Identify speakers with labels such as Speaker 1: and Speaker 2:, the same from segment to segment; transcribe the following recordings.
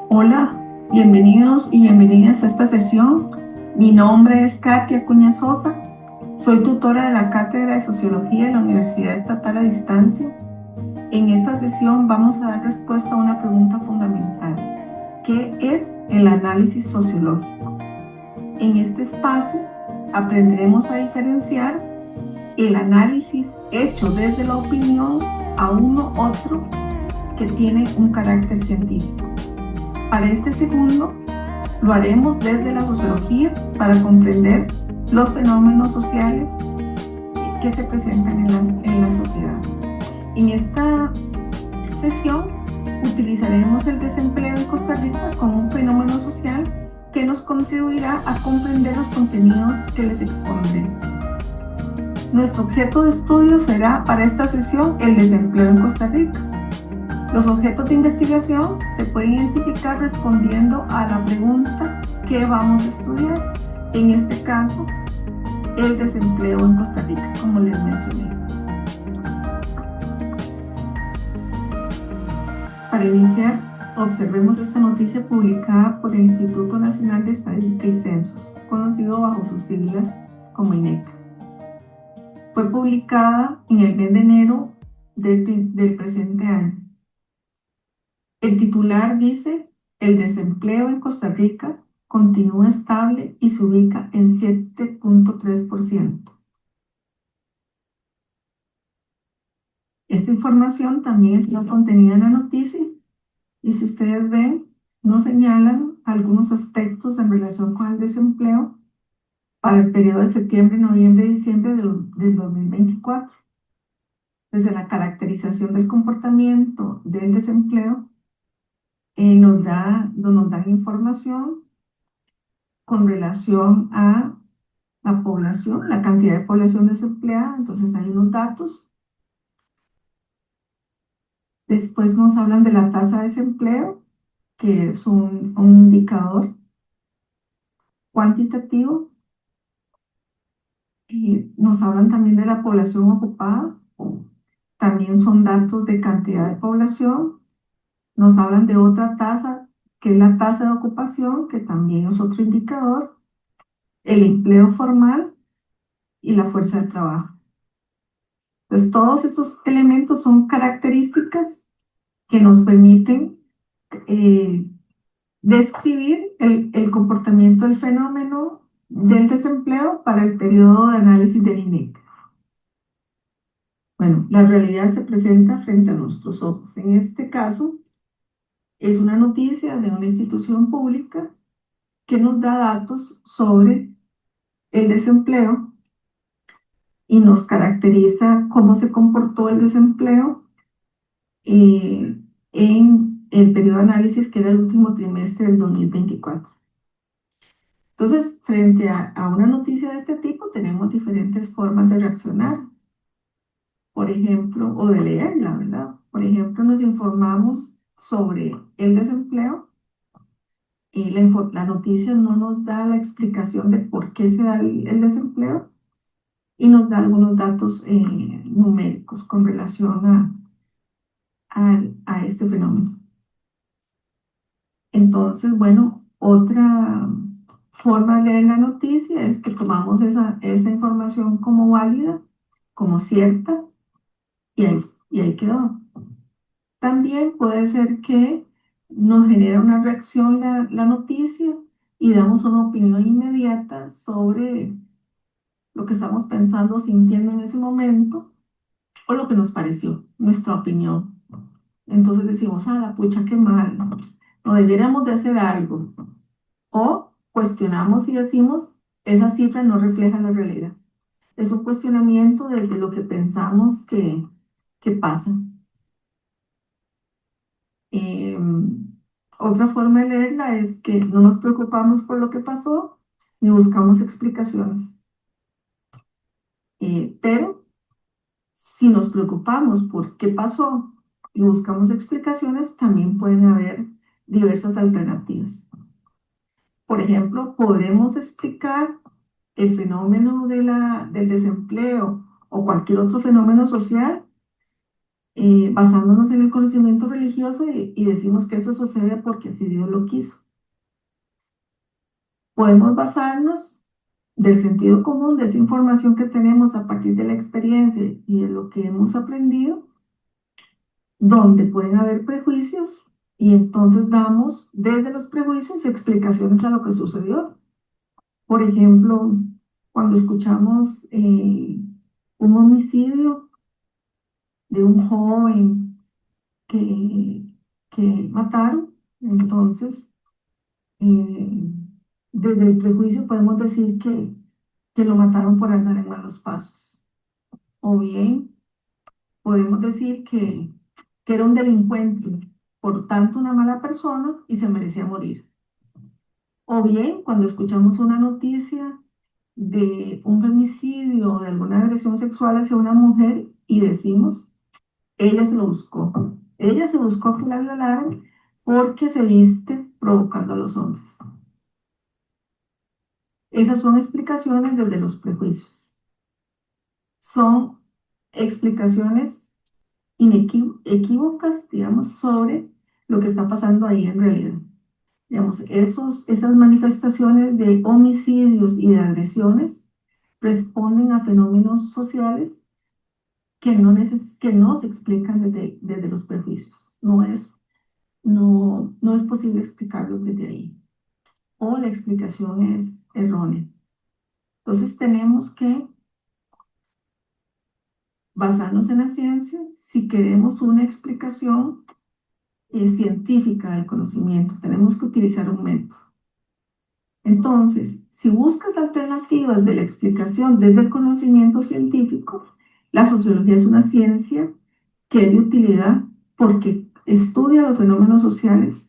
Speaker 1: Hola, bienvenidos y bienvenidas a esta sesión. Mi nombre es Katia Acuña Sosa. Soy tutora de la Cátedra de Sociología de la Universidad Estatal a Distancia. En esta sesión vamos a dar respuesta a una pregunta fundamental. ¿Qué es el análisis sociológico? En este espacio aprenderemos a diferenciar el análisis hecho desde la opinión a uno otro que tiene un carácter científico. Para este segundo, lo haremos desde la sociología para comprender los fenómenos sociales que se presentan en la sociedad. En esta sesión utilizaremos el desempleo en Costa Rica como un fenómeno social que nos contribuirá a comprender los contenidos que les expondré. Nuestro objeto de estudio será para esta sesión el desempleo en Costa Rica. Los objetos de investigación se pueden identificar respondiendo a la pregunta ¿qué vamos a estudiar? En este caso, el desempleo en Costa Rica, como les mencioné. Para iniciar, observemos esta noticia publicada por el Instituto Nacional de Estadística y Censos, conocido bajo sus siglas como INEC. Fue publicada en el mes de enero del presente año. El titular dice: el desempleo en Costa Rica continúa estable y se ubica en 7.3%. Esta información también está contenida en la noticia y si ustedes ven, nos señalan algunos aspectos en relación con el desempleo para el periodo de septiembre, noviembre y diciembre del 2024. Desde la caracterización del comportamiento del desempleo, nos dan información con relación a la población, la cantidad de población desempleada. Entonces hay unos datos. Después nos hablan de la tasa de desempleo, que es un indicador cuantitativo. Y nos hablan también de la población ocupada. También son datos de cantidad de población. Nos hablan de otra tasa, que es la tasa de ocupación, que también es otro indicador. El empleo formal y la fuerza de trabajo. Entonces, todos estos elementos son características que nos permiten describir el comportamiento del fenómeno del desempleo para el periodo de análisis del INEC. Bueno, la realidad se presenta frente a nuestros ojos. En este caso, es una noticia de una institución pública que nos da datos sobre el desempleo y nos caracteriza cómo se comportó el desempleo en el periodo de análisis, que era el último trimestre del 2024. Entonces, frente a una noticia de este tipo, tenemos diferentes formas de reaccionar, por ejemplo, o de leerla, ¿verdad? Por ejemplo, nos informamos sobre el desempleo y la noticia no nos da la explicación de por qué se da el desempleo y nos da algunos datos numéricos con relación a este fenómeno. Entonces, bueno, otra forma de leer la noticia es que tomamos esa información como válida, como cierta, y ahí quedó. También puede ser que nos genera una reacción la noticia y damos una opinión inmediata sobre lo que estamos pensando o sintiendo en ese momento o lo que nos pareció, nuestra opinión. Entonces decimos, la pucha, qué mal, no deberíamos de hacer algo. O cuestionamos y decimos, esa cifra no refleja la realidad. Es un cuestionamiento desde lo que pensamos que pasa. Eh, Otra forma de leerla es que no nos preocupamos por lo que pasó ni buscamos explicaciones. Pero si nos preocupamos por qué pasó y buscamos explicaciones, también pueden haber diversas alternativas. Por ejemplo, podremos explicar el fenómeno del desempleo o cualquier otro fenómeno social basándonos en el conocimiento religioso y decimos que eso sucede porque así Dios lo quiso. Podemos basarnos del sentido común, de esa información que tenemos a partir de la experiencia y de lo que hemos aprendido, donde pueden haber prejuicios y entonces damos desde los prejuicios explicaciones a lo que sucedió. Por ejemplo, cuando escuchamos un homicidio de un joven que, que mataron, entonces eh, desde el prejuicio podemos decir que lo mataron por andar en malos pasos. O bien podemos decir que era un delincuente, por tanto una mala persona y se merecía morir. O bien cuando escuchamos una noticia de un femicidio o de alguna agresión sexual hacia una mujer y decimos, ella se lo buscó. Ella se buscó que la violaran porque se viste provocando a los hombres. Esas son explicaciones desde los prejuicios. Son explicaciones inequívocas, digamos, sobre lo que está pasando ahí en realidad. Digamos, esas manifestaciones de homicidios y de agresiones responden a fenómenos sociales que no se explican desde los prejuicios. No es posible explicarlos desde ahí. O la explicación es errónea. Entonces tenemos que basarnos en la ciencia si queremos una explicación científica del conocimiento. Tenemos que utilizar un método. Entonces, si buscas alternativas de la explicación desde el conocimiento científico, la sociología es una ciencia que es de utilidad porque estudia los fenómenos sociales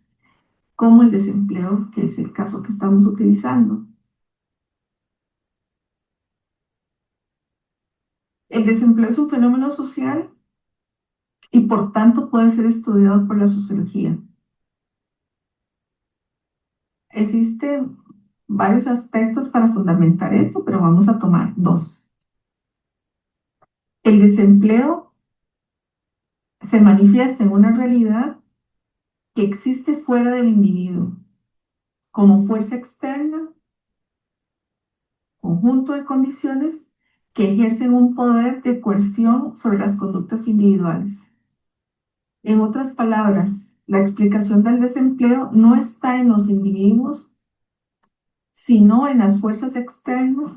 Speaker 1: como el desempleo, que es el caso que estamos utilizando. El desempleo es un fenómeno social y por tanto puede ser estudiado por la sociología. Existen varios aspectos para fundamentar esto, pero vamos a tomar dos. El desempleo se manifiesta en una realidad que existe fuera del individuo, como fuerza externa, conjunto de condiciones que ejercen un poder de coerción sobre las conductas individuales. En otras palabras, la explicación del desempleo no está en los individuos, sino en las fuerzas externas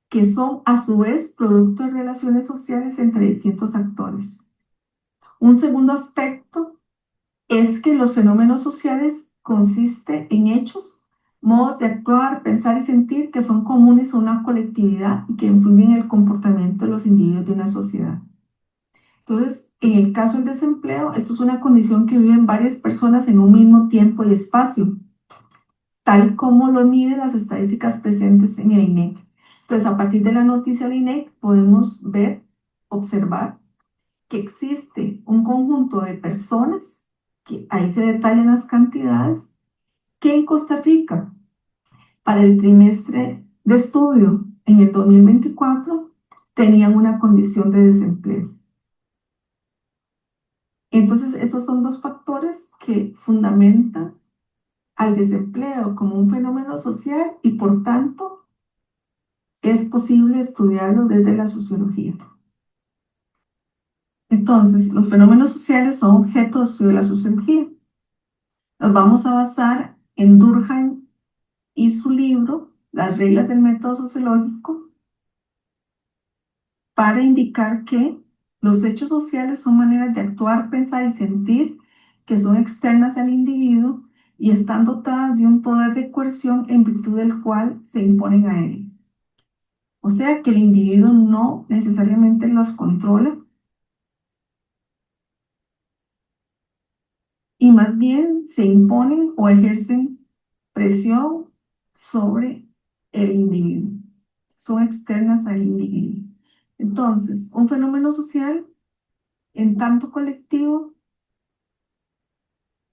Speaker 1: que son a su vez producto de relaciones sociales entre distintos actores. Un segundo aspecto es que los fenómenos sociales consisten en hechos, modos de actuar, pensar y sentir que son comunes a una colectividad y que influyen en el comportamiento de los individuos de una sociedad. Entonces, en el caso del desempleo, esto es una condición que viven varias personas en un mismo tiempo y espacio, tal como lo miden las estadísticas presentes en el INEC. Entonces, a partir de la noticia del INEC, podemos ver, observar que existe un conjunto de personas, que ahí se detallan las cantidades, que en Costa Rica, para el trimestre de estudio en el 2024, tenían una condición de desempleo. Entonces, estos son dos factores que fundamentan al desempleo como un fenómeno social y por tanto es posible estudiarlo desde la sociología. Entonces, los fenómenos sociales son objeto de estudio de la sociología. Nos vamos a basar en Durkheim y su libro, Las reglas del método sociológico, para indicar que los hechos sociales son maneras de actuar, pensar y sentir que son externas al individuo y están dotadas de un poder de coerción en virtud del cual se imponen a él. O sea que el individuo no necesariamente los controla y más bien se imponen o ejercen presión sobre el individuo. Son externas al individuo. Entonces, un fenómeno social en tanto colectivo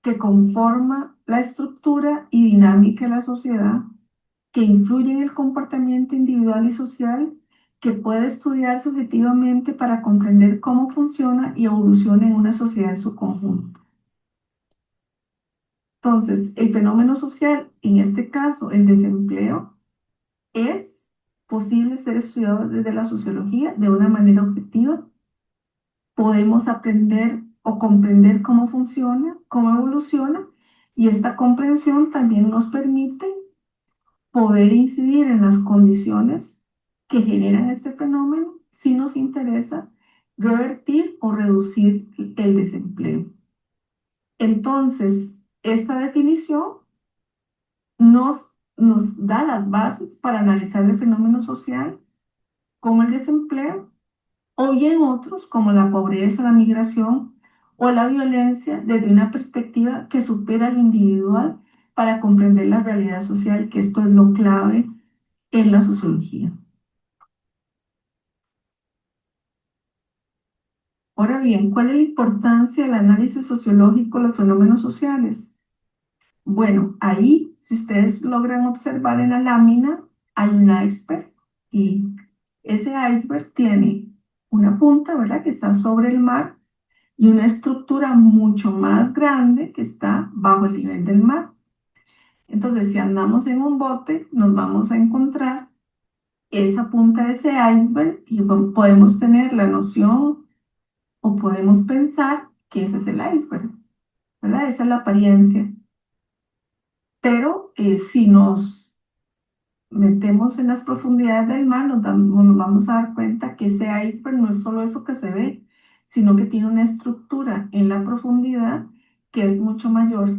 Speaker 1: que conforma la estructura y dinámica de la sociedad, que influye en el comportamiento individual y social, que puede estudiarse objetivamente para comprender cómo funciona y evoluciona en una sociedad en su conjunto. Entonces, el fenómeno social, en este caso el desempleo, es posible ser estudiado desde la sociología de una manera objetiva. Podemos aprender o comprender cómo funciona, cómo evoluciona, y esta comprensión también nos permite poder incidir en las condiciones que generan este fenómeno si nos interesa revertir o reducir el desempleo. Entonces, esta definición nos da las bases para analizar el fenómeno social como el desempleo o bien otros como la pobreza, la migración o la violencia desde una perspectiva que supera lo individual para comprender la realidad social, que esto es lo clave en la sociología. Ahora bien, ¿cuál es la importancia del análisis sociológico de los fenómenos sociales? Bueno, ahí, si ustedes logran observar en la lámina, hay un iceberg y ese iceberg tiene una punta, ¿verdad?, que está sobre el mar y una estructura mucho más grande que está bajo el nivel del mar. Entonces, si andamos en un bote, nos vamos a encontrar esa punta de ese iceberg y podemos tener la noción o podemos pensar que ese es el iceberg, ¿verdad? Esa es la apariencia. Pero si nos metemos en las profundidades del mar, nos vamos a dar cuenta que ese iceberg no es solo eso que se ve, sino que tiene una estructura en la profundidad que es mucho mayor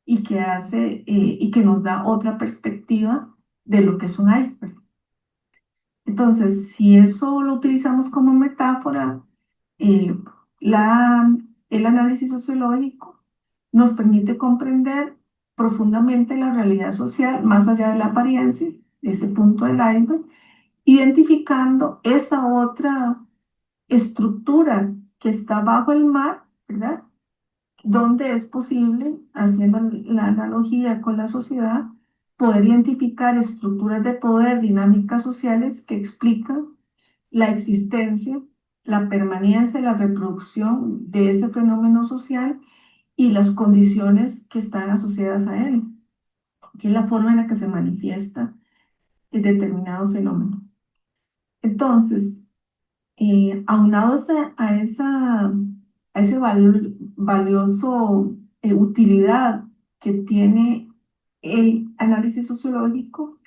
Speaker 1: y que hace y que nos da otra perspectiva de lo que es un iceberg. Entonces, si eso lo utilizamos como metáfora, eh, la, el análisis sociológico nos permite comprender profundamente la realidad social más allá de la apariencia, ese punto del iceberg, identificando esa otra estructura que está bajo el mar, ¿verdad? Donde es posible, haciendo la analogía con la sociedad, poder identificar estructuras de poder, dinámicas sociales que explican la existencia, la permanencia y la reproducción de ese fenómeno social y las condiciones que están asociadas a él, que es la forma en la que se manifiesta el determinado fenómeno. Entonces, aunados a ese valioso utilidad que tiene el análisis sociológico,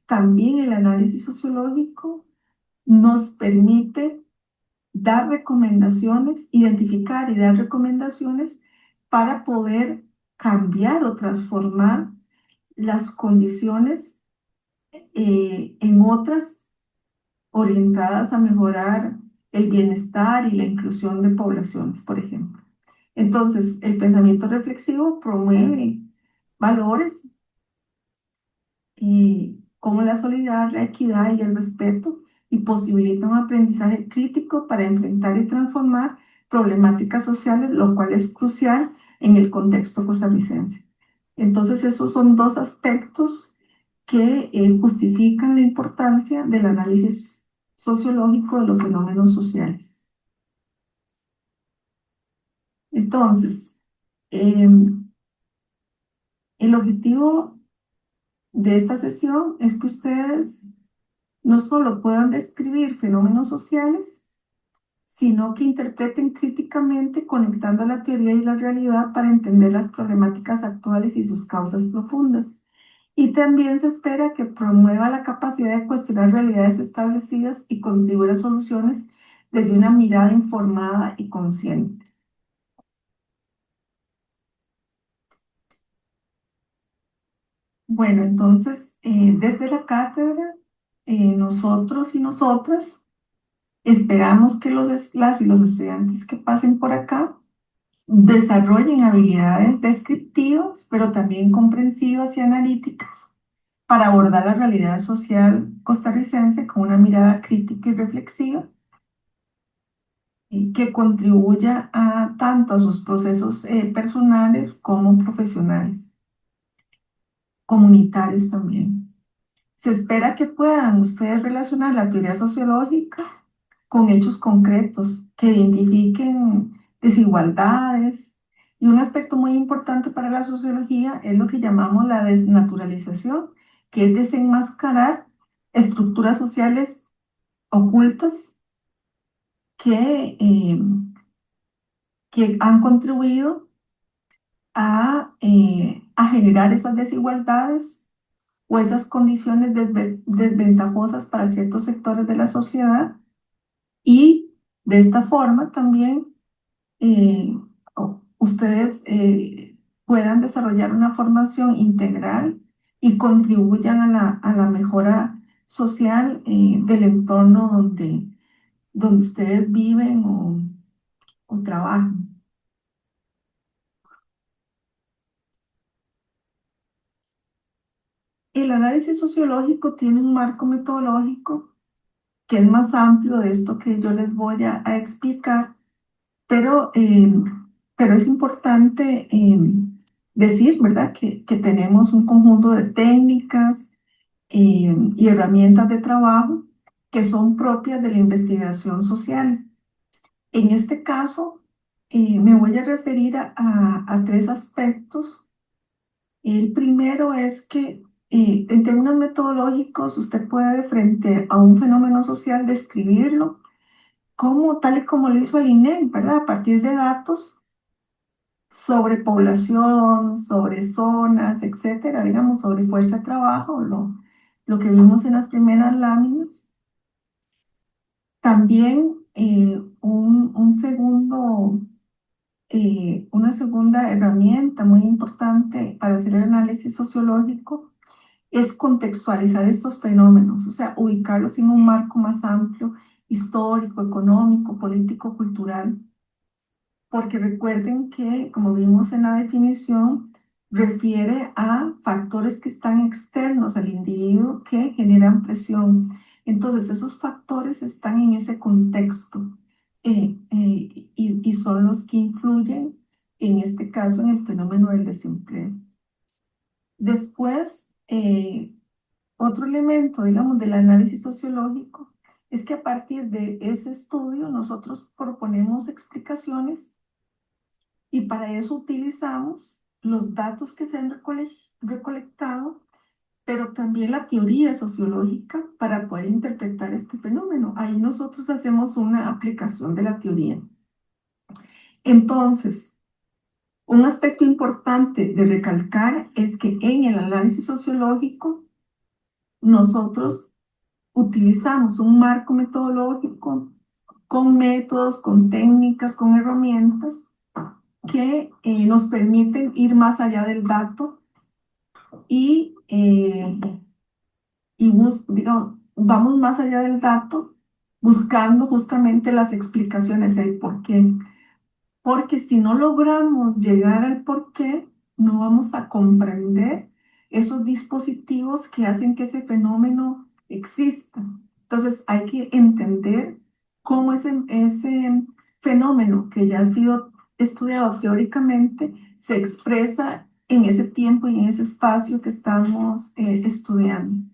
Speaker 1: también el análisis sociológico nos permite dar recomendaciones, identificar y dar recomendaciones para poder cambiar o transformar las condiciones en otras orientadas a mejorar el bienestar y la inclusión de poblaciones, por ejemplo. Entonces, el pensamiento reflexivo promueve valores como la solidaridad, la equidad y el respeto y posibilita un aprendizaje crítico para enfrentar y transformar problemáticas sociales, lo cual es crucial en el contexto costarricense. Entonces, esos son dos aspectos que justifican la importancia del análisis sociológico de los fenómenos sociales. Entonces, el objetivo de esta sesión es que ustedes no solo puedan describir fenómenos sociales, sino que interpreten críticamente conectando la teoría y la realidad para entender las problemáticas actuales y sus causas profundas. Y también se espera que promueva la capacidad de cuestionar realidades establecidas y contribuir a soluciones desde una mirada informada y consciente. Bueno, entonces, desde la cátedra, nosotros y nosotras esperamos que las y los estudiantes que pasen por acá desarrollen habilidades descriptivas, pero también comprensivas y analíticas para abordar la realidad social costarricense con una mirada crítica y reflexiva. que contribuya a tanto a sus procesos personales como profesionales, comunitarios también. Se espera que puedan ustedes relacionar la teoría sociológica con hechos concretos que identifiquen desigualdades. Y un aspecto muy importante para la sociología es lo que llamamos la desnaturalización, que es desenmascarar estructuras sociales ocultas que han contribuido a generar esas desigualdades o esas condiciones desventajosas para ciertos sectores de la sociedad y de esta forma también ustedes puedan desarrollar una formación integral y contribuyan a la mejora social del entorno donde ustedes viven o trabajan. El análisis sociológico tiene un marco metodológico que es más amplio de esto que yo les voy a explicar, pero, pero es importante decir, ¿verdad?, que tenemos un conjunto de técnicas y herramientas de trabajo que son propias de la investigación social. En este caso, me voy a referir a tres aspectos. El primero es que en términos metodológicos usted puede frente a un fenómeno social describirlo como tal y como lo hizo el INEC, ¿verdad? A partir de datos sobre población, sobre zonas, etcétera, digamos, sobre fuerza de trabajo, lo que vimos en las primeras láminas. También una segunda herramienta muy importante para hacer el análisis sociológico es contextualizar estos fenómenos, o sea, ubicarlos en un marco más amplio, histórico, económico, político, cultural, porque recuerden que, como vimos en la definición, refiere a factores que están externos al individuo que generan presión. Entonces, esos factores están en ese contexto y son los que influyen, en este caso, en el fenómeno del desempleo. Después, otro elemento, digamos, del análisis sociológico es que a partir de ese estudio nosotros proponemos explicaciones y para eso utilizamos los datos que se han recolectado, pero también la teoría sociológica para poder interpretar este fenómeno. Ahí nosotros hacemos una aplicación de la teoría. Entonces, un aspecto importante de recalcar es que en el análisis sociológico nosotros utilizamos un marco metodológico con métodos, con técnicas, con herramientas que nos permiten ir más allá del dato y, digamos, vamos más allá del dato buscando justamente las explicaciones, el por qué. Porque si no logramos llegar al por qué, no vamos a comprender esos dispositivos que hacen que ese fenómeno exista. Entonces hay que entender cómo ese fenómeno que ya ha sido estudiado teóricamente se expresa en ese tiempo y en ese espacio que estamos estudiando.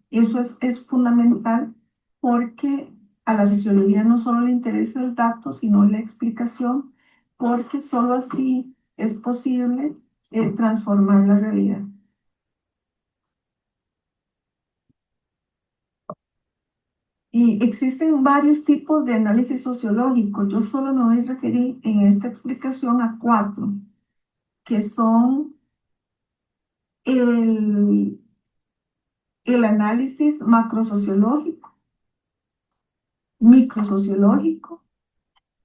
Speaker 1: Eso es fundamental porque a la sociología no solo le interesa el dato, sino la explicación, porque solo así es posible transformar la realidad. Y existen varios tipos de análisis sociológico. Yo solo me voy a referir en esta explicación a cuatro, que son el, el análisis macrosociológico, microsociológico,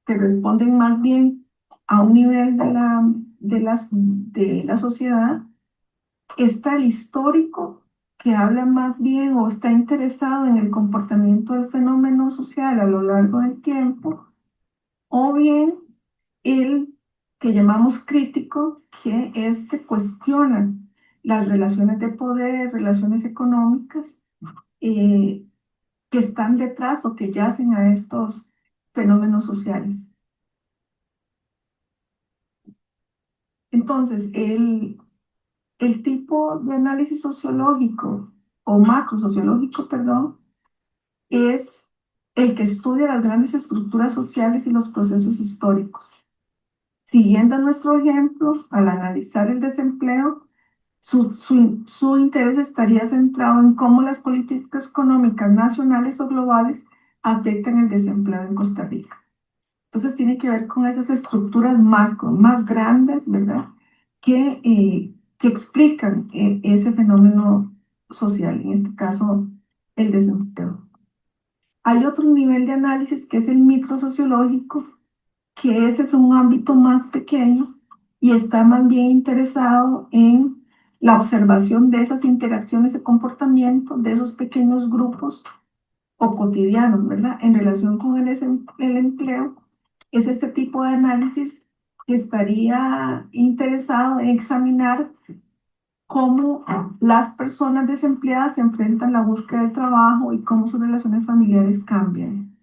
Speaker 1: que responden más bien a un nivel de la sociedad. Está el histórico, que habla más bien o está interesado en el comportamiento del fenómeno social a lo largo del tiempo, o bien el que llamamos crítico, que cuestiona las relaciones de poder, relaciones económicas, eh, que están detrás o que yacen a estos fenómenos sociales. Entonces, el tipo de análisis sociológico o macrosociológico, perdón, es el que estudia las grandes estructuras sociales y los procesos históricos. Siguiendo nuestro ejemplo, al analizar el desempleo, su interés estaría centrado en cómo las políticas económicas nacionales o globales afectan el desempleo en Costa Rica. Entonces tiene que ver con esas estructuras macro, más grandes, ¿verdad? Que explican ese fenómeno social, en este caso el desempleo. Hay otro nivel de análisis que es el microsociológico, que ese es un ámbito más pequeño y está más bien interesado en la observación de esas interacciones de comportamiento de esos pequeños grupos o cotidianos, ¿verdad? En relación con el empleo, es este tipo de análisis que estaría interesado en examinar cómo las personas desempleadas se enfrentan a la búsqueda de trabajo y cómo sus relaciones familiares cambian.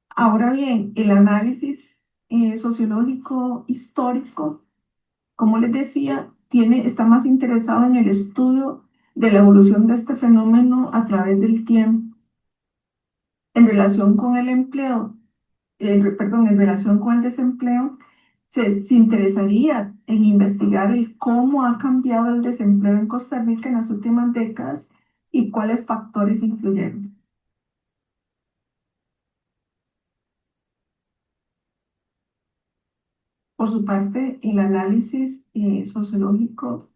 Speaker 1: Ahora bien, el análisis sociológico histórico, como les decía, está más interesado en el estudio de la evolución de este fenómeno a través del tiempo. En relación con el empleo, perdón, en relación con el desempleo, se interesaría en investigar el cómo ha cambiado el desempleo en Costa Rica en las últimas décadas y cuáles factores influyeron. Por su parte, el análisis sociológico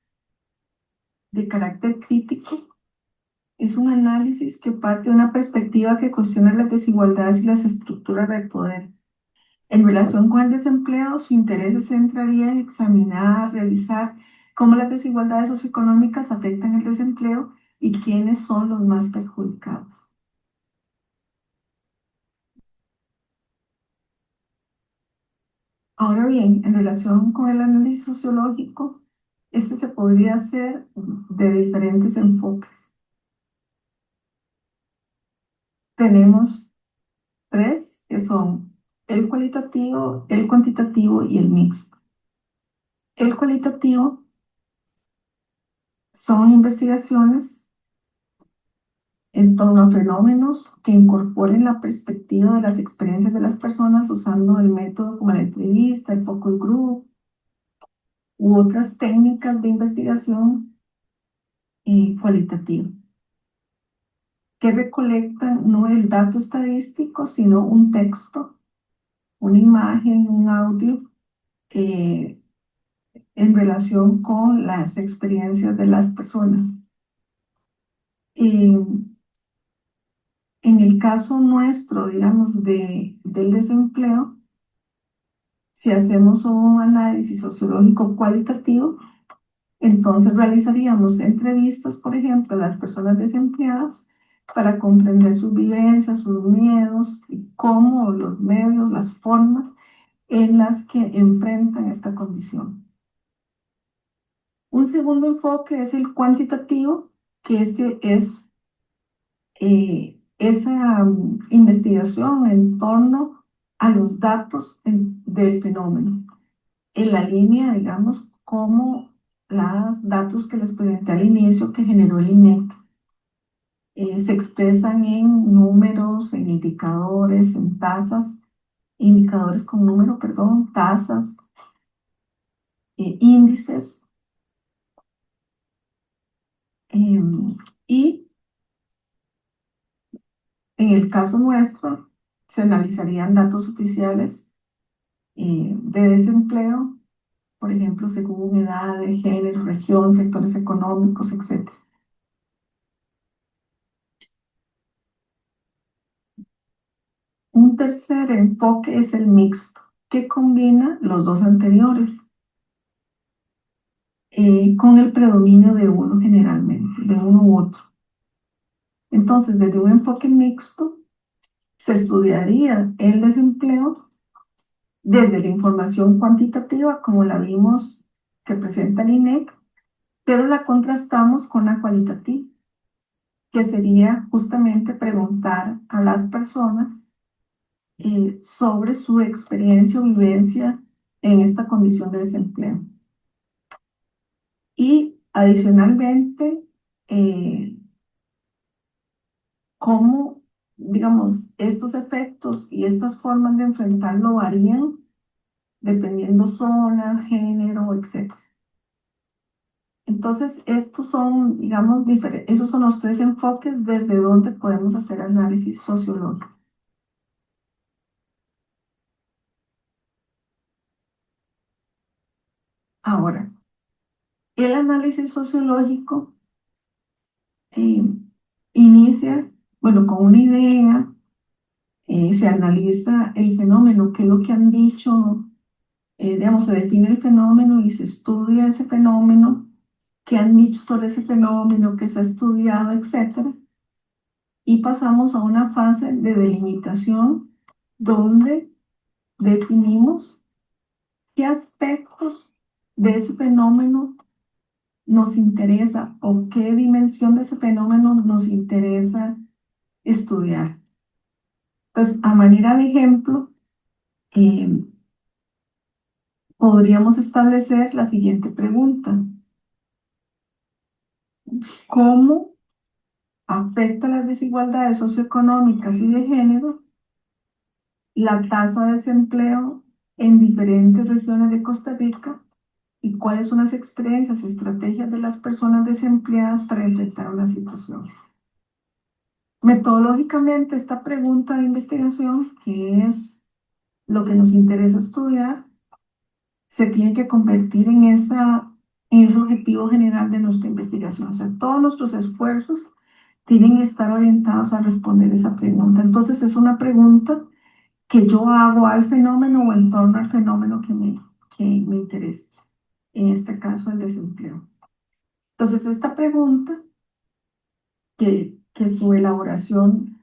Speaker 1: de carácter crítico es un análisis que parte de una perspectiva que cuestiona las desigualdades y las estructuras de poder. En relación con el desempleo, su interés se centraría en examinar, revisar cómo las desigualdades socioeconómicas afectan el desempleo y quiénes son los más perjudicados. Ahora bien, en relación con el análisis sociológico, este se podría hacer de diferentes enfoques. Tenemos tres que son el cualitativo, el cuantitativo y el mixto. El cualitativo son investigaciones en torno a fenómenos que incorporen la perspectiva de las experiencias de las personas usando el método como la entrevista, el focus group u otras técnicas de investigación cualitativa, que recolectan no el dato estadístico, sino un texto, una imagen, un audio eh, en relación con las experiencias de las personas. Eh, en el caso nuestro, digamos, del desempleo, si hacemos un análisis sociológico cualitativo, entonces realizaríamos entrevistas, por ejemplo, a las personas desempleadas para comprender sus vivencias, sus miedos y cómo los medios, las formas en las que enfrentan esta condición. Un segundo enfoque es el cuantitativo, que este es esa investigación en torno a los datos del fenómeno, en la línea, digamos, como los datos que les presenté al inicio que generó el INEC se expresan en números, en indicadores, en tasas, indicadores con número, perdón, tasas, índices, y en el caso nuestro se analizarían datos oficiales de desempleo, por ejemplo, según edad, de género, región, sectores económicos, etc. Un tercer enfoque es el mixto, que combina los dos anteriores con el predominio de uno generalmente, de uno u otro. Entonces, desde un enfoque mixto, se estudiaría el desempleo desde la información cuantitativa, como la vimos que presenta el INEC, pero la contrastamos con la cualitativa, que sería justamente preguntar a las personas sobre su experiencia o vivencia en esta condición de desempleo. Y adicionalmente, cómo, digamos, estos efectos y estas formas de enfrentarlo varían dependiendo zona, género, etcétera. Entonces, estos son, digamos, esos son los tres enfoques desde donde podemos hacer análisis sociológico. Ahora, el análisis sociológico eh, inicia, bueno, con una idea, se analiza el fenómeno, qué es lo que han dicho, digamos, se define el fenómeno y se estudia ese fenómeno, qué han dicho sobre ese fenómeno, qué se ha estudiado, etcétera. Y pasamos a una fase de delimitación donde definimos qué aspectos de ese fenómeno nos interesa o qué dimensión de ese fenómeno nos interesa estudiar. Pues a manera de ejemplo, eh, podríamos establecer la siguiente pregunta. ¿Cómo afecta las desigualdades socioeconómicas y de género la tasa de desempleo en diferentes regiones de Costa Rica y cuáles son las experiencias y estrategias de las personas desempleadas para enfrentar una situación? Metodológicamente, esta pregunta de investigación, que es lo que nos interesa estudiar, se tiene que convertir en ese objetivo general de nuestra investigación. O sea, todos nuestros esfuerzos tienen que estar orientados a responder esa pregunta. Entonces, es una pregunta que yo hago al fenómeno o en torno al fenómeno que me interesa, en este caso el desempleo. Entonces, esta pregunta, que su elaboración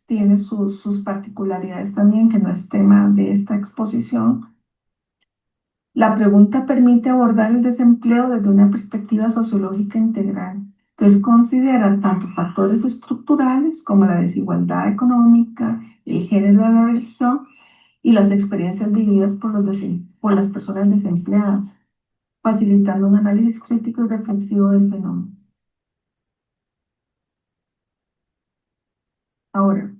Speaker 1: tiene sus particularidades también, que no es tema de esta exposición. La pregunta permite abordar el desempleo desde una perspectiva sociológica integral. Entonces considera tanto factores estructurales como la desigualdad económica, el género de la religión y las experiencias vividas por las personas desempleadas, facilitando un análisis crítico y reflexivo del fenómeno. Ahora,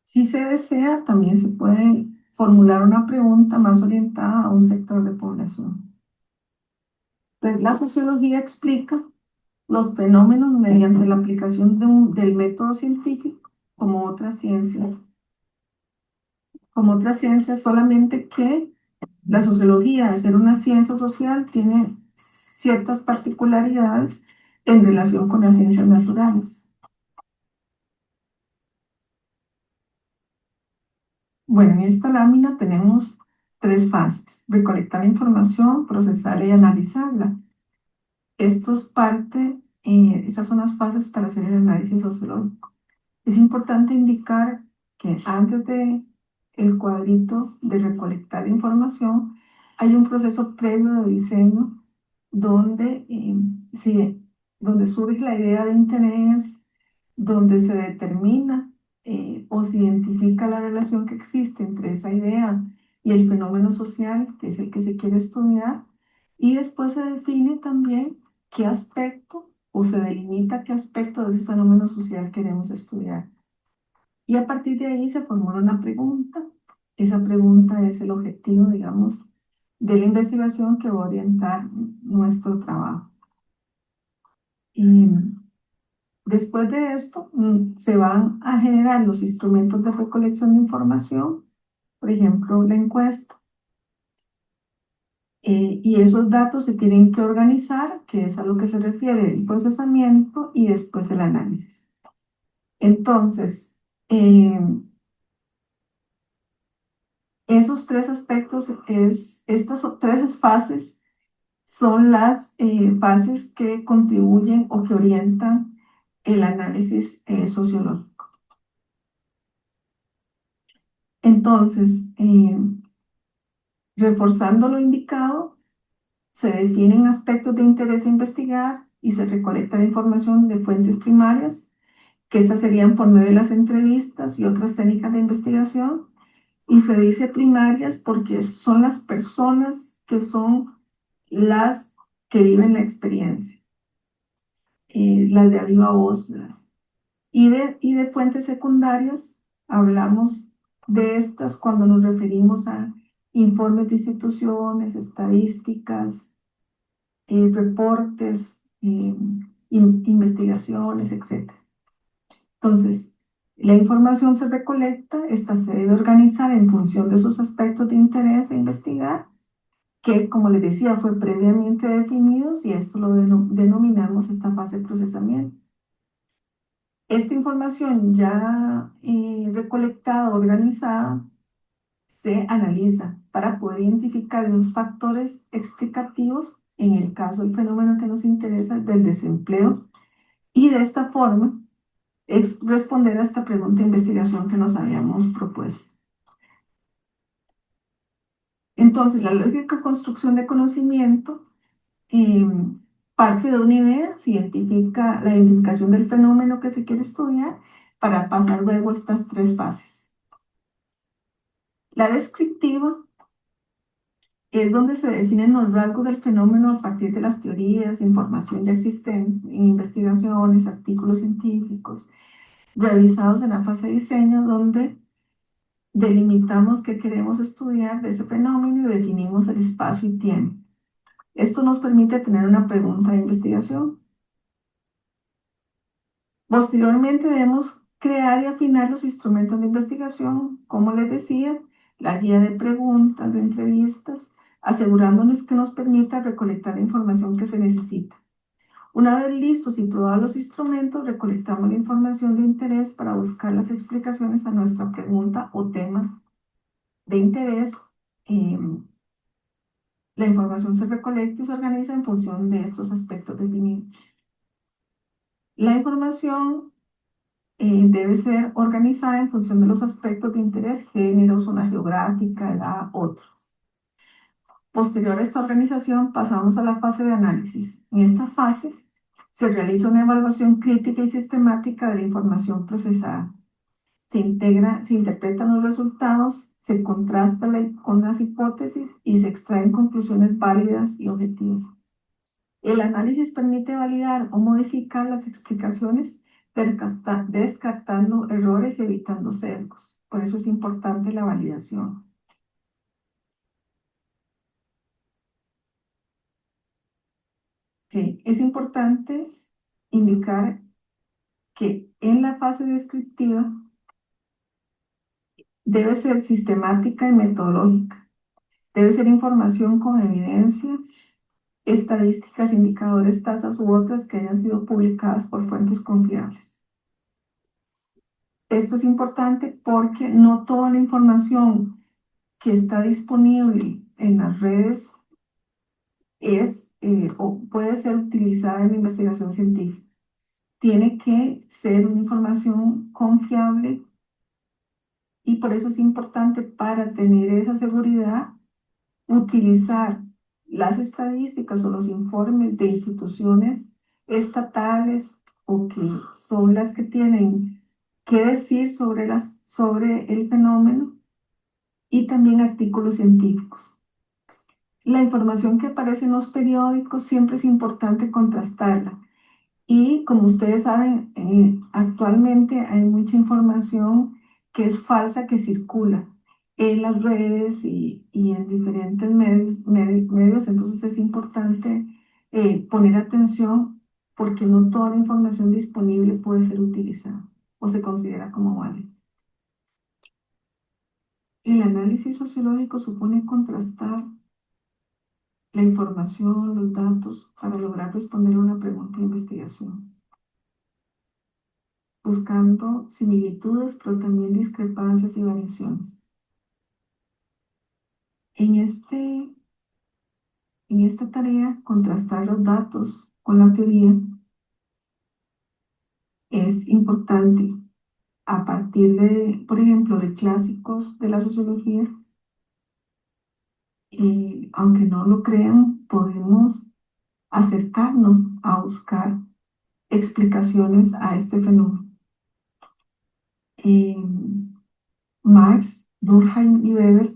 Speaker 1: si se desea, también se puede formular una pregunta más orientada a un sector de población. Entonces, la sociología explica los fenómenos mediante la aplicación del método científico como otras ciencias. Como otras ciencias, solamente que la sociología, de ser una ciencia social, tiene ciertas particularidades en relación con las ciencias naturales. Bueno, en esta lámina tenemos tres fases: recolectar información, procesarla y analizarla. Esto es parte, esas son las fases para hacer el análisis sociológico. Es importante indicar que antes de el cuadrito de recolectar información, hay un proceso previo de diseño donde, sí, donde surge la idea de interés, donde se determina o se identifica la relación que existe entre esa idea y el fenómeno social, que es el que se quiere estudiar, y después se define también qué aspecto o se delimita qué aspecto de ese fenómeno social queremos estudiar. Y a partir de ahí se formula una pregunta. Esa pregunta es el objetivo, digamos, de la investigación que va a orientar nuestro trabajo. Y después de esto, se van a generar los instrumentos de recolección de información, por ejemplo, la encuesta, y esos datos se tienen que organizar, que es a lo que se refiere el procesamiento y después el análisis. Entonces, esos tres aspectos, estas tres fases son las fases que contribuyen o que orientan el análisis sociológico. Entonces, reforzando lo indicado, se definen aspectos de interés a investigar y se recolecta la información de fuentes primarias, que estas serían por medio de las entrevistas y otras técnicas de investigación, Y se dice primarias porque son las personas que son las que viven la experiencia, las de viva voz. Y de fuentes secundarias hablamos de estas cuando nos referimos a informes de instituciones, estadísticas, reportes, investigaciones, etcétera. Entonces, la información se recolecta, esta se debe organizar en función de sus aspectos de interés a investigar, que, como les decía, fue previamente definidos y esto lo denominamos esta fase de procesamiento. Esta información ya recolectada, organizada, se analiza para poder identificar los factores explicativos en el caso del fenómeno que nos interesa, del desempleo, y de esta forma responder a esta pregunta de investigación que nos habíamos propuesto. Entonces, la lógica de construcción de conocimiento eh, parte de una idea, se identifica la identificación del fenómeno que se quiere estudiar para pasar luego a estas tres fases. La descriptiva es donde se definen los rasgos del fenómeno a partir de las teorías, información ya existente en investigaciones, artículos científicos, revisados en la fase de diseño, donde delimitamos qué queremos estudiar de ese fenómeno y definimos el espacio y tiempo. Esto nos permite tener una pregunta de investigación. Posteriormente debemos crear y afinar los instrumentos de investigación, como les decía, la guía de preguntas, de entrevistas, asegurándonos que nos permita recolectar la información que se necesita. Una vez listos y probados los instrumentos, recolectamos la información de interés para buscar las explicaciones a nuestra pregunta o tema de interés. La información se recolecta y se organiza en función de estos aspectos definidos. La información debe ser organizada en función de los aspectos de interés, género, zona geográfica, edad, otros. Posterior a esta organización, pasamos a la fase de análisis. En esta fase se realiza una evaluación crítica y sistemática de la información procesada. Se interpretan los resultados, se contrasta con las hipótesis y se extraen conclusiones válidas y objetivas. El análisis permite validar o modificar las explicaciones, descartando errores y evitando sesgos. Por eso es importante la validación. Es importante indicar que en la fase descriptiva debe ser sistemática y metodológica. Debe ser información con evidencia, estadísticas, indicadores, tasas u otras que hayan sido publicadas por fuentes confiables. Esto es importante porque no toda la información que está disponible en las redes o puede ser utilizada en la investigación científica. Tiene que ser una información confiable y por eso es importante, para tener esa seguridad, utilizar las estadísticas o los informes de instituciones estatales o que son las que tienen que decir sobre el fenómeno, y también artículos científicos. La información que aparece en los periódicos siempre es importante contrastarla. Y como ustedes saben, actualmente hay mucha información que es falsa que circula en las redes y en diferentes medios. Entonces es importante poner atención porque no toda la información disponible puede ser utilizada o se considera como válida. El análisis sociológico supone contrastar la información, los datos, para lograr responder a una pregunta de investigación, buscando similitudes, pero también discrepancias y variaciones. En, este, en esta tarea, contrastar los datos con la teoría es importante. A partir de, por ejemplo, de clásicos de la sociología, aunque no lo crean, podemos acercarnos a buscar explicaciones a este fenómeno. Marx Durkheim y Weber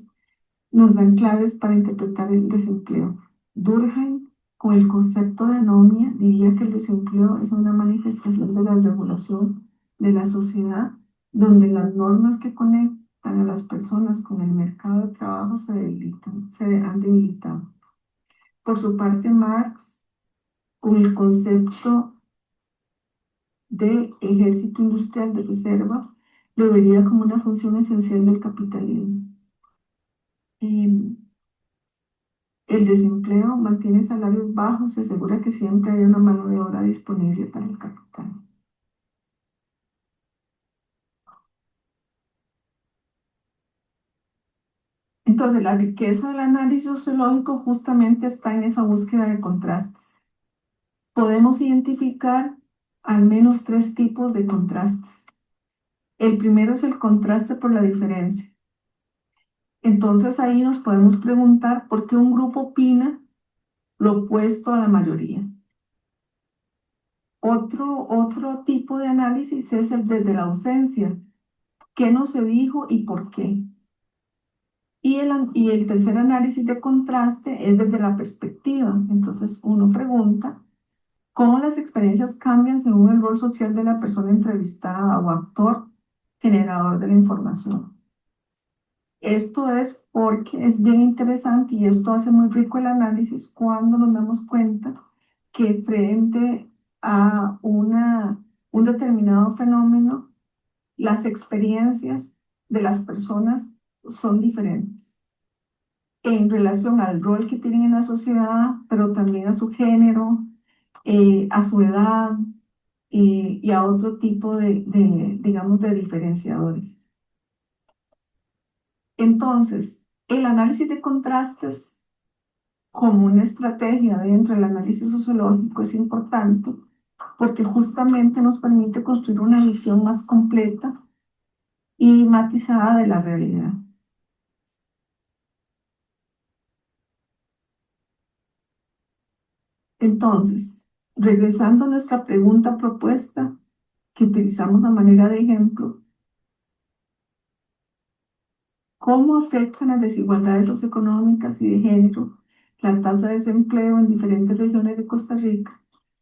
Speaker 1: nos dan claves para interpretar el desempleo. Durkheim, con el concepto de anomia, diría que el desempleo es una manifestación de la regulación de la sociedad, donde las normas que conectan a las personas con el mercado de trabajo se han debilitado. Por su parte, Marx, con el concepto de ejército industrial de reserva, lo vería como una función esencial del capitalismo. El desempleo mantiene salarios bajos, se asegura que siempre hay una mano de obra disponible para el capital. Entonces, la riqueza del análisis sociológico justamente está en esa búsqueda de contrastes. Podemos identificar al menos tres tipos de contrastes. El primero es el contraste por la diferencia. Entonces ahí nos podemos preguntar por qué un grupo opina lo opuesto a la mayoría. Otro tipo de análisis es el desde la ausencia. ¿Qué no se dijo y por qué? Y el tercer análisis de contraste es desde la perspectiva. Entonces uno pregunta cómo las experiencias cambian según el rol social de la persona entrevistada o actor generador de la información. Esto es porque es bien interesante y esto hace muy rico el análisis cuando nos damos cuenta que frente a un determinado fenómeno, las experiencias de las personas son diferentes en relación al rol que tienen en la sociedad, pero también a su género, a su edad y a otro tipo digamos, de diferenciadores. Entonces, el análisis de contrastes como una estrategia dentro del análisis sociológico es importante porque justamente nos permite construir una visión más completa y matizada de la realidad. Entonces, regresando a nuestra pregunta propuesta que utilizamos a manera de ejemplo, ¿cómo afectan las desigualdades socioeconómicas y de género la tasa de desempleo en diferentes regiones de Costa Rica?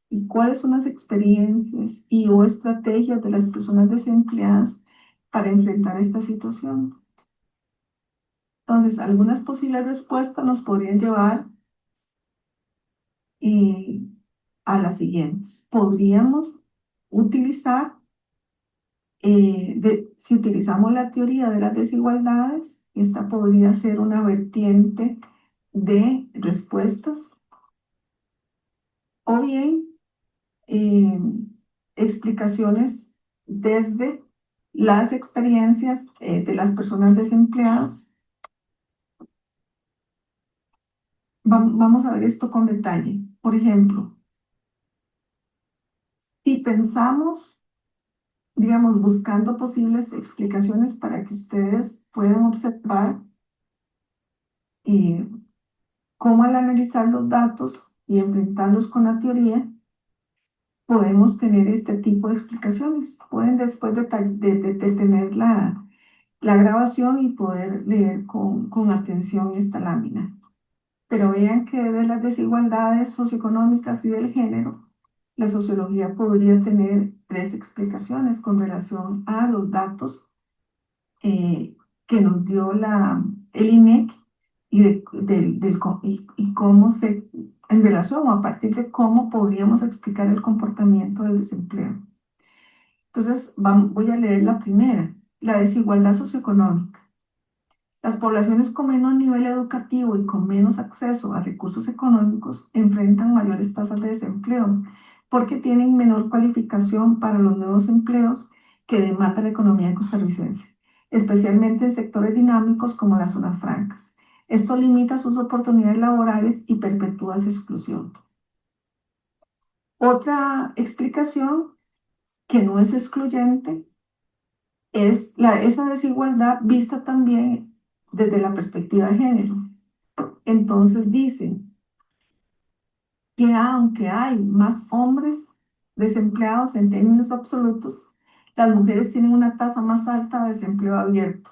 Speaker 1: ¿Y cuáles son las experiencias y o estrategias de las personas desempleadas para enfrentar esta situación? Entonces, algunas posibles respuestas nos podrían llevar eh, a las siguientes. Podríamos utilizar, si utilizamos la teoría de las desigualdades, esta podría ser una vertiente de respuestas, o bien eh, explicaciones desde las experiencias de las personas desempleadas. Vamos a ver esto con detalle. Por ejemplo, si pensamos, digamos, buscando posibles explicaciones para que ustedes puedan observar eh, cómo al analizar los datos y enfrentarlos con la teoría, podemos tener este tipo de explicaciones. Pueden después de tener la grabación y poder leer con atención esta lámina. Pero vean que de las desigualdades socioeconómicas y del género, la sociología podría tener tres explicaciones con relación a los datos eh, que nos dio el INEC y cómo en relación o a partir de cómo podríamos explicar el comportamiento del desempleo. Entonces, voy a leer la primera, la desigualdad socioeconómica. Las poblaciones con menor nivel educativo y con menos acceso a recursos económicos enfrentan mayores tasas de desempleo porque tienen menor cualificación para los nuevos empleos que demanda la economía costarricense, especialmente en sectores dinámicos como las zonas francas. Esto limita sus oportunidades laborales y perpetúa su exclusión. Otra explicación que no es excluyente es esa desigualdad vista también desde la perspectiva de género. Entonces dicen que aunque hay más hombres desempleados en términos absolutos, las mujeres tienen una tasa más alta de desempleo abierto.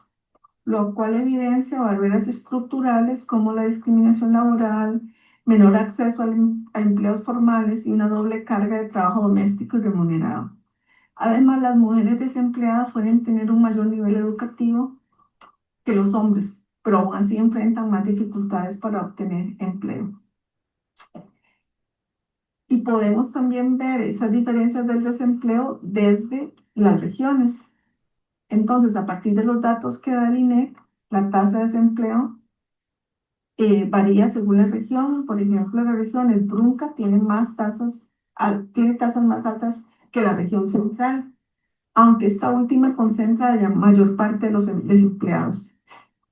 Speaker 1: lo cual evidencia barreras estructurales como la discriminación laboral, menor acceso a empleos formales y una doble carga de trabajo doméstico y remunerado. Además, las mujeres desempleadas suelen tener un mayor nivel educativo que los hombres, pero aún así enfrentan más dificultades para obtener empleo. Y podemos también ver esas diferencias del desempleo desde las regiones. Entonces, a partir de los datos que da el INEC, la tasa de desempleo varía según la región. Por ejemplo, las regiones Brunca tienen tiene tasas más altas que la región central, aunque esta última concentra la mayor parte de los desempleados.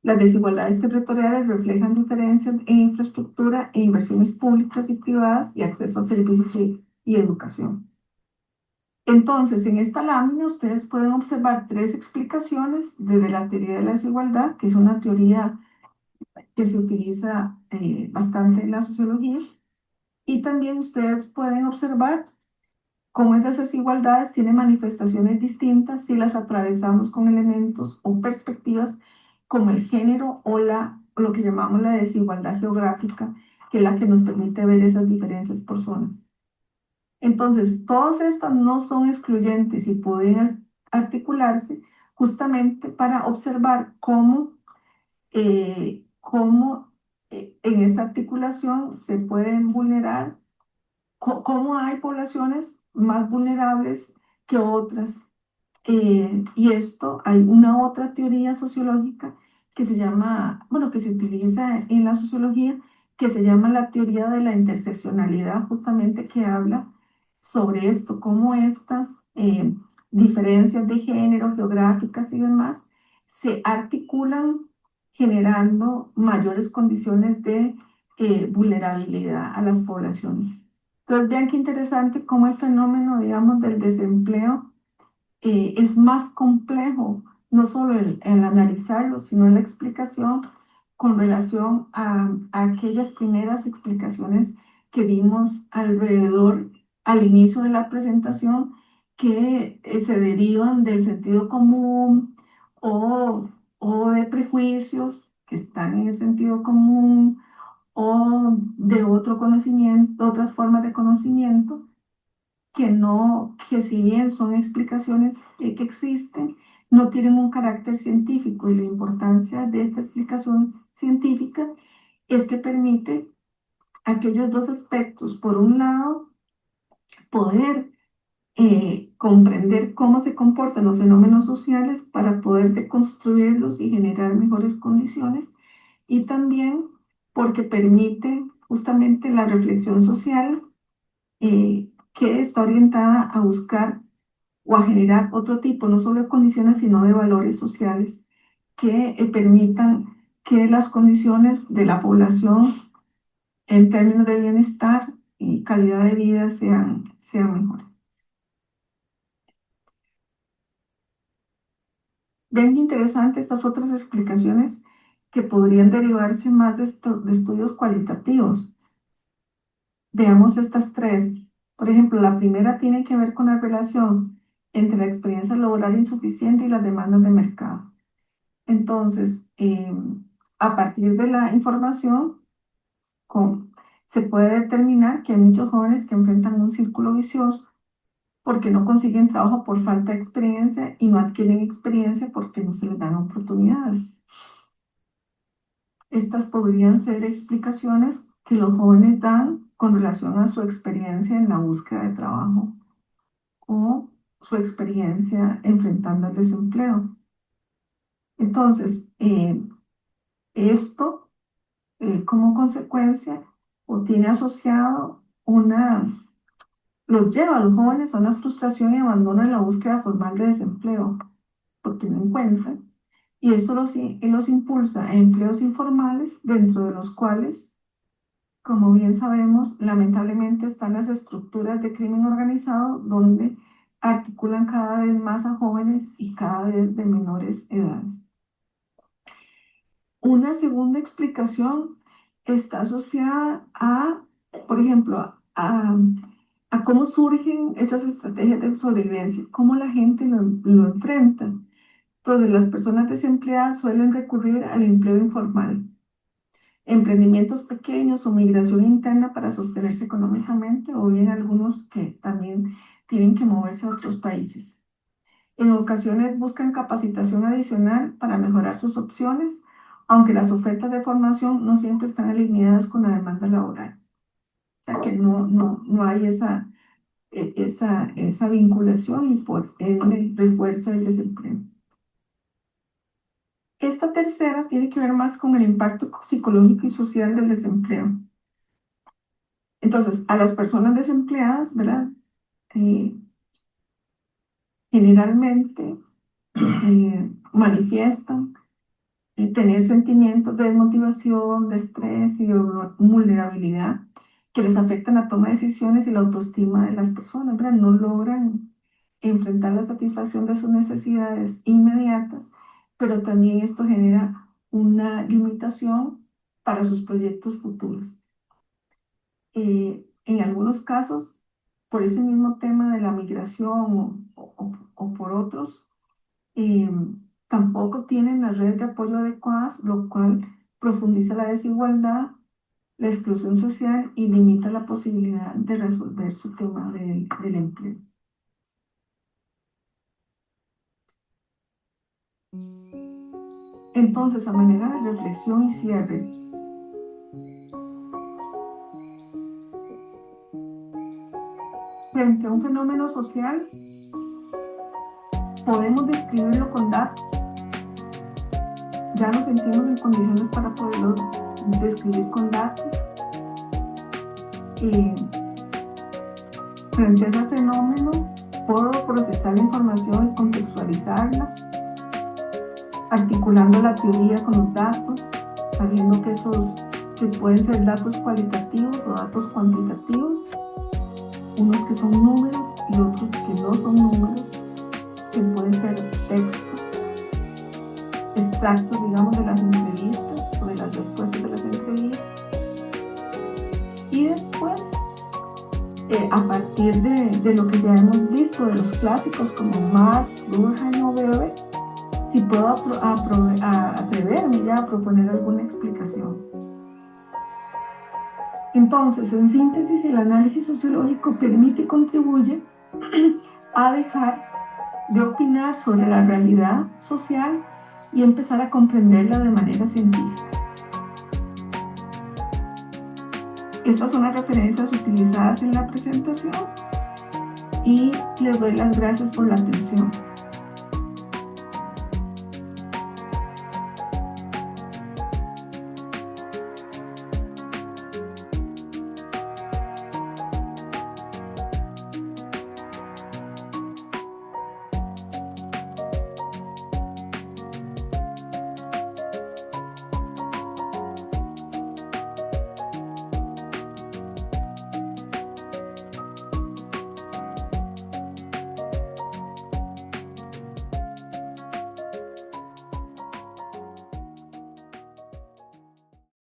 Speaker 1: Las desigualdades territoriales reflejan diferencias en infraestructura e inversiones públicas y privadas y acceso a servicios y educación. Entonces, en esta lámina ustedes pueden observar tres explicaciones desde la teoría de la desigualdad, que es una teoría que se utiliza bastante en la sociología, y también ustedes pueden observar cómo estas desigualdades tienen manifestaciones distintas si las atravesamos con elementos o perspectivas como el género o lo que llamamos la desigualdad geográfica, que es la que nos permite ver esas diferencias por zonas. Entonces, todas estas no son excluyentes y pueden articularse justamente para observar cómo en esta articulación se pueden vulnerar, cómo hay poblaciones más vulnerables que otras. Y esto, hay una otra teoría sociológica que se llama, bueno, que se utiliza en la sociología, que se llama la teoría de la interseccionalidad, justamente que habla sobre esto, cómo estas diferencias de género, geográficas y demás, se articulan generando mayores condiciones de vulnerabilidad a las poblaciones. Entonces, vean qué interesante cómo el fenómeno, digamos, del desempleo es más complejo, no solo el analizarlo, sino la explicación con relación a aquellas primeras explicaciones que vimos alrededor al inicio de la presentación, que se derivan del sentido común o, o de prejuicios que están en el sentido común o de otro conocimiento, otras formas de conocimiento que no, que si bien son explicaciones que existen, no tienen un carácter científico y la importancia de esta explicación científica es que permite aquellos dos aspectos. Por un lado, poder comprender cómo se comportan los fenómenos sociales para poder deconstruirlos y generar mejores condiciones, y también porque permite justamente la reflexión social que está orientada a buscar o a generar otro tipo, no solo de condiciones, sino de valores sociales que permitan que las condiciones de la población en términos de bienestar y calidad de vida sean mejores. Ven qué interesante estas otras explicaciones que podrían derivarse más de estudios cualitativos. Veamos estas tres. Por ejemplo, la primera tiene que ver con la relación entre la experiencia laboral insuficiente y las demandas de mercado. Entonces, a partir de la información, con- se puede determinar que hay muchos jóvenes que enfrentan un círculo vicioso porque no consiguen trabajo por falta de experiencia y no adquieren experiencia porque no se les dan oportunidades. Estas podrían ser explicaciones que los jóvenes dan con relación a su experiencia en la búsqueda de trabajo o su experiencia enfrentando el desempleo. Entonces, esto como consecuencia o tiene asociado los lleva a los jóvenes a una frustración y abandono en la búsqueda formal de desempleo, porque no encuentran, y esto los impulsa a empleos informales, dentro de los cuales, como bien sabemos, lamentablemente están las estructuras de crimen organizado, donde articulan cada vez más a jóvenes y cada vez de menores edades. Una segunda explicación está asociada por ejemplo, a cómo surgen esas estrategias de sobrevivencia, cómo la gente lo enfrenta. Entonces, las personas desempleadas suelen recurrir al empleo informal, emprendimientos pequeños o migración interna para sostenerse económicamente, o bien algunos que también tienen que moverse a otros países. En ocasiones buscan capacitación adicional para mejorar sus opciones, aunque las ofertas de formación no siempre están alineadas con la demanda laboral. O sea que no hay esa vinculación y por ende refuerza el desempleo. Esta tercera tiene que ver más con el impacto psicológico y social del desempleo. Entonces, a las personas desempleadas, ¿verdad? Eh, generalmente manifiestan tener sentimientos de desmotivación, de estrés y de vulnerabilidad que les afectan la toma de decisiones y la autoestima de las personas, ¿verdad? No logran enfrentar la satisfacción de sus necesidades inmediatas, pero también esto genera una limitación para sus proyectos futuros. En algunos casos, por ese mismo tema de la migración o por otros, eh, tampoco tienen las redes de apoyo adecuadas, lo cual profundiza la desigualdad, la exclusión social y limita la posibilidad de resolver su tema del empleo. Entonces, a manera de reflexión y cierre, frente a un fenómeno social, podemos describirlo con datos. Ya nos sentimos en condiciones para poderlo describir con datos. Frente a ese fenómeno, puedo procesar la información y contextualizarla, articulando la teoría con los datos, sabiendo que pueden ser datos cualitativos o datos cuantitativos, unos que son números y otros que no son números, que pueden ser textos, extractos, digamos, de las entrevistas o de las respuestas de las entrevistas. Y después, a partir de lo que ya hemos visto, de los clásicos como Marx, Durkheim o Weber, si puedo atreverme ya a proponer alguna explicación. Entonces, en síntesis, el análisis sociológico permite y contribuye a dejar de opinar sobre la realidad social y empezar a comprenderla de manera científica. Estas son las referencias utilizadas en la presentación y les doy las gracias por la atención.